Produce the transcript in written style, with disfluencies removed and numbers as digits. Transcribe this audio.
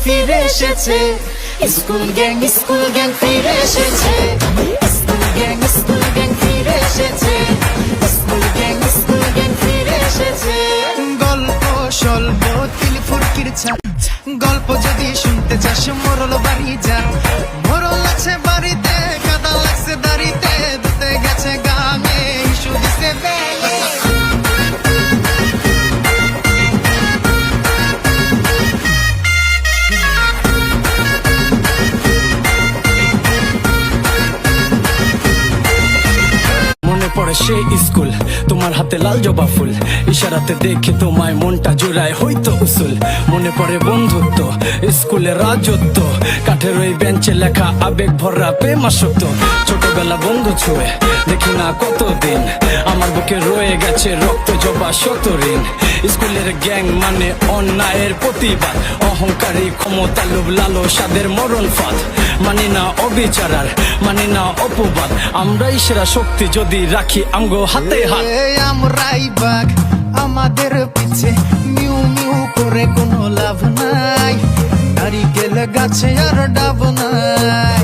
ফিরে এসেছে, school gang ফিরে এসেছে, স্কুল গ্যাং ফিরে এসেছে, স্কুল গ্যাং ফিরে এসেছে। গল্প স্বল্প তিলি ফুরকির ছাপ, গল্প যদি শুনতে চাস মোরল বাড়ি যা। মোরল আছে বাড়িতে, কাদা লাগছে দাড়িতে, ধুতে গেছে গামে, ইস্যু দিছে বেলে। পড়ে সে স্কুল, তোমার হাতে লাল জবা ফুল, ইশারাতে দেখে তোমায় মনটা জোড়ায় হইতো উসুল। মনে পড়ে বন্ধুত্ব, স্কুলের রাজত্ব, কাঠের ওই বেঞ্চে লেখা আবেগ ভরা প্রেমাসক্ত। ছোটবেলা বন্ধু ছুঁয়ে দেখি না কতদিন, আমার বুকে রয়ে গেছে রক্ত জবা শত ঋণ। স্কুলের গ্যাং মানে অন্যায়ের প্রতিবাদ, অহংকারী ক্ষমতা লোভ লালসাদের মরণ ফাঁদ। মানি না অবিচারার, মানি না অপবাদ, আমরাই সেরা শক্তি যদি রাখি আমগো হাতে হাত। আমরাই বাঘ, আমাদের পিছে মিউ মিউ করে কোনো লাভ নাই, নারিকেল গাছে আর ডাব নাই।